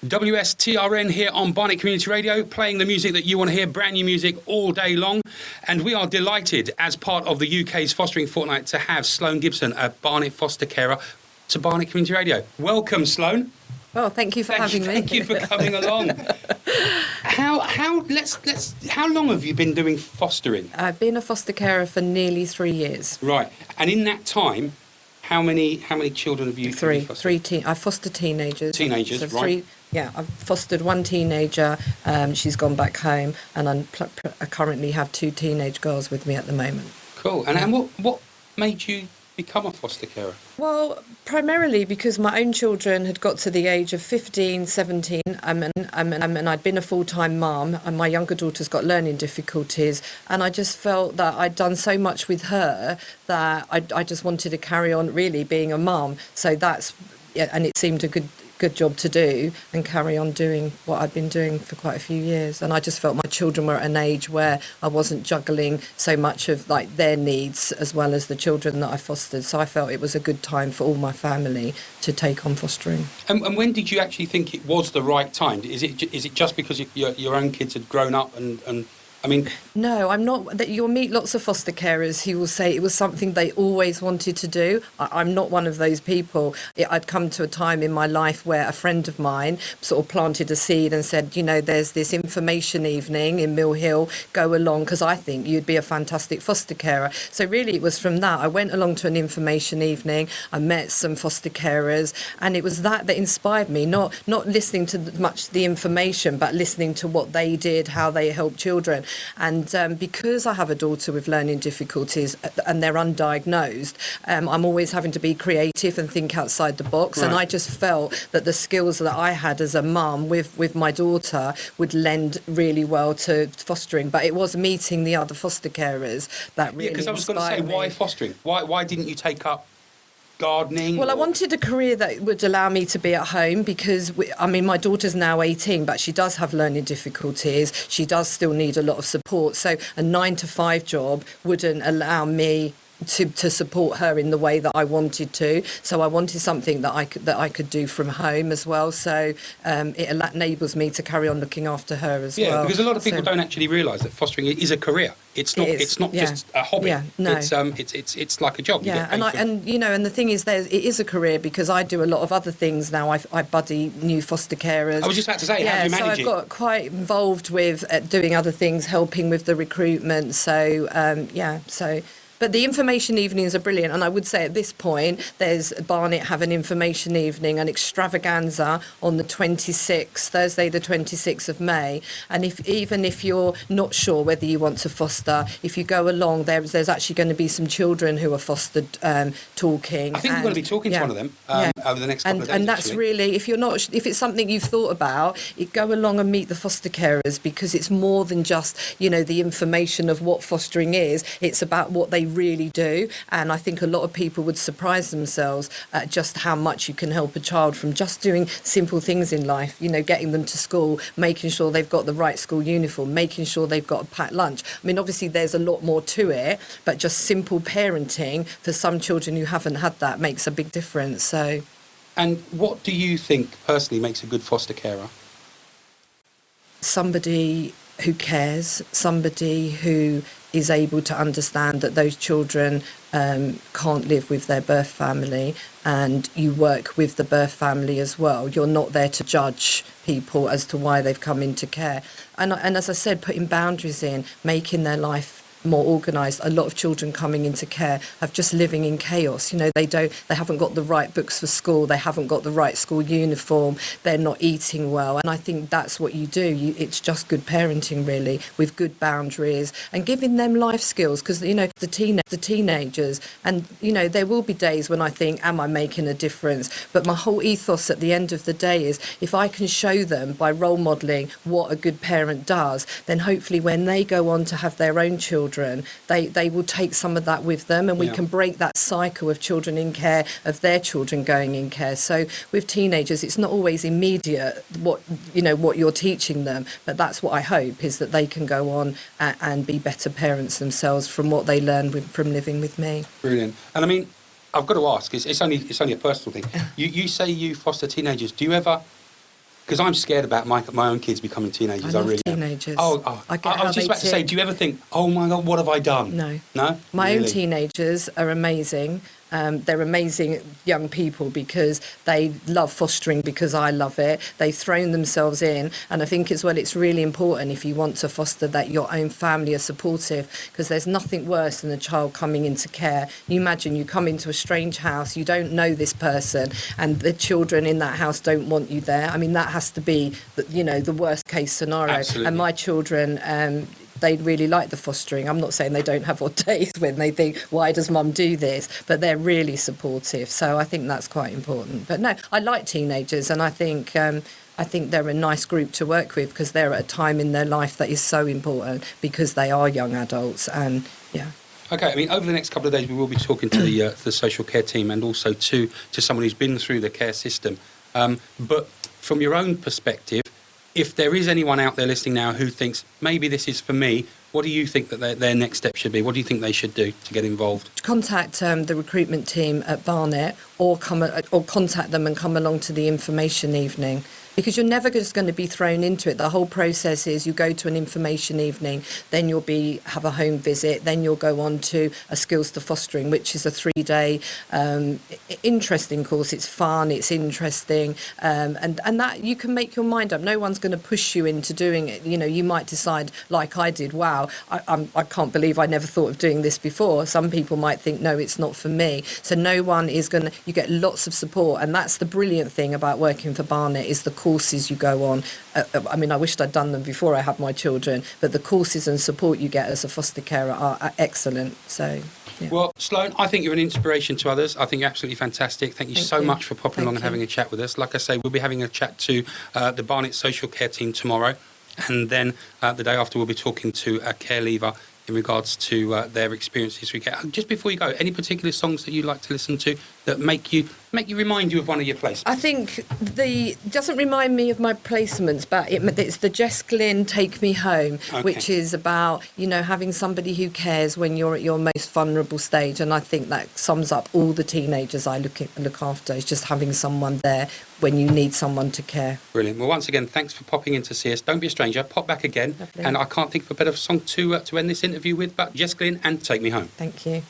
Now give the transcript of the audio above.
WSTRN here on Barnet Community Radio, playing the music that you want to hear, brand new music all day long. And we are delighted, as part of the UK's Fostering Fortnight, to have Sloan Gibson, a Barnet foster carer, to Barnet Community Radio. Welcome, Sloan. Well, thank you for having me. Thank you for coming along. How long have you been doing fostering? I've been a foster carer for nearly 3 years. Right. And in that time, how many children have you fostered? I foster teenagers. Teenagers, so right. I've fostered one teenager. She's gone back home, and I currently have 2 teenage girls with me at the moment. Cool. And what made you become a foster carer? Well, primarily because my own children had got to the age of 15, 17, and I'd been a full-time mum, and my younger daughter's got learning difficulties, and I just felt that I'd done so much with her that I just wanted to carry on really being a mum. So and it seemed a good job to do and carry on doing what I'd been doing for quite a few years. And I just felt my children were at an age where I wasn't juggling so much of like their needs as well as the children that I fostered. So I felt it was a good time for all my family to take on fostering. And when did you actually think it was the right time? Is it just because your own kids had grown up and I mean... No, I'm not. That you'll meet lots of foster carers who will say it was something they always wanted to do. I'm not one of those people. I'd come to a time in my life where a friend of mine sort of planted a seed and said, there's this information evening in Mill Hill, go along because I think you'd be a fantastic foster carer. So really it was from that. I went along to an information evening, I met some foster carers, and it was that inspired me, not listening to much the information, but listening to what they did, how they helped children. And because I have a daughter with learning difficulties and they're undiagnosed, I'm always having to be creative and think outside the box. Right. And I just felt that the skills that I had as a mum with my daughter would lend really well to fostering. But it was meeting the other foster carers that really inspired me. Yeah, because I was going to say, why fostering? Why didn't you take up gardening? Well, I wanted a career that would allow me to be at home because, my daughter's now 18, but she does have learning difficulties. She does still need a lot of support. So a 9-to-5 job wouldn't allow me to support her in the way that I wanted to. So I wanted something that I could do from home as well. So it enables me to carry on looking after her as well. Yeah, because a lot of people don't actually realise that fostering is a career. It's not just a hobby. Yeah, no. It's like a job. Yeah, and the thing is, it is a career because I do a lot of other things now. I buddy new foster carers. I was just about to say, how do you manage it? So I've got quite involved with doing other things, helping with the recruitment. But the information evenings are brilliant, and I would say at this point, there's Barnet have an information evening, an extravaganza on the 26th, Thursday the 26th of May. And even if you're not sure whether you want to foster, if you go along, there's actually going to be some children who are fostered talking. I think we're going to be talking to one of them over the next couple of days. And that's actually. Really, if it's something you've thought about, go along and meet the foster carers because it's more than just the information of what fostering is. It's about what they really do, and I think a lot of people would surprise themselves at just how much you can help a child from just doing simple things in life, getting them to school, making sure they've got the right school uniform, making sure they've got a packed lunch. Obviously there's a lot more to it, but just simple parenting for some children who haven't had that makes a big difference. So, and what do you think personally makes a good foster carer? Somebody who cares, somebody who is able to understand that those children can't live with their birth family, and you work with the birth family as well. You're not there to judge people as to why they've come into care. And as I said, putting boundaries in, making their life more organised. A lot of children coming into care are just living in chaos. They haven't got the right books for school, they haven't got the right school uniform, they're not eating well. And I think that's what you do. It's just good parenting, really, with good boundaries and giving them life skills. Because the teenagers, and there will be days when I think, am I making a difference? But my whole ethos at the end of the day is, if I can show them by role modelling what a good parent does, then hopefully when they go on to have their own children, they will take some of that with them, and we can break that cycle of children in care, of their children going in care. So with teenagers, it's not always immediate what you're teaching them, but that's what I hope, is that they can go on and be better parents themselves from what they learn from living with me. Brilliant. And I've got to ask, it's only a personal thing. You say you foster teenagers. Do you ever Because I'm scared about my own kids becoming teenagers. I love really teenagers. am. I get I how was just they about to say, tick. do you ever think, oh my God, what have I done? No. No? My own Really? teenagers are amazing. They're amazing young people because they love fostering because I love it. They've thrown themselves in. And I think as well, it's really important if you want to foster that your own family are supportive, because there's nothing worse than a child coming into care. You imagine you come into a strange house, you don't know this person, and the children in that house don't want you there. I mean, that has to be, the worst case scenario. Absolutely. And my children, they really like the fostering. I'm not saying they don't have odd days when they think, why does mum do this? But they're really supportive. So I think that's quite important. But no, I like teenagers, and I think they're a nice group to work with because they're at a time in their life that is so important because they are young adults. And yeah. Okay, I mean, over the next couple of days, we will be talking to the social care team and also to someone who's been through the care system. But from your own perspective, if there is anyone out there listening now who thinks maybe this is for me, what do you think that their next step should be? What do you think they should do to get involved? Contact the recruitment team at Barnet, or contact them and come along to the information evening. Because you're never just going to be thrown into it. The whole process is you go to an information evening, then you'll have a home visit, then you'll go on to a skills to fostering, which is a 3-day interesting course. It's fun, it's interesting, and that you can make your mind up. No one's going to push you into doing it. You might decide, like I did, wow, I can't believe I never thought of doing this before. Some people might think, no, it's not for me. So no one is going to, you get lots of support, and that's the brilliant thing about working for Barnet is the courses you go on. I mean, I wished I'd done them before I had my children, but the courses and support you get as a foster carer are excellent. So, yeah. Well, Sloan, I think you're an inspiration to others. I think you're absolutely fantastic. Thank you so much for popping along and having a chat with us. Like I say, we'll be having a chat to the Barnet social care team tomorrow, and then the day after we'll be talking to a care leaver in regards to their experiences. Just before you go, any particular songs that you like to listen to that make you remind you of one of your placements? I think doesn't remind me of my placements, but it's the Jess Glynn "Take Me Home," which is about having somebody who cares when you're at your most vulnerable stage, and I think that sums up all the teenagers I look after. Is just having someone there when you need someone to care. Brilliant. Well, once again, thanks for popping in to see us. Don't be a stranger. Pop back again. Lovely. And I can't think of a better song to end this interview with, but Jess Glynn and "Take Me Home." Thank you.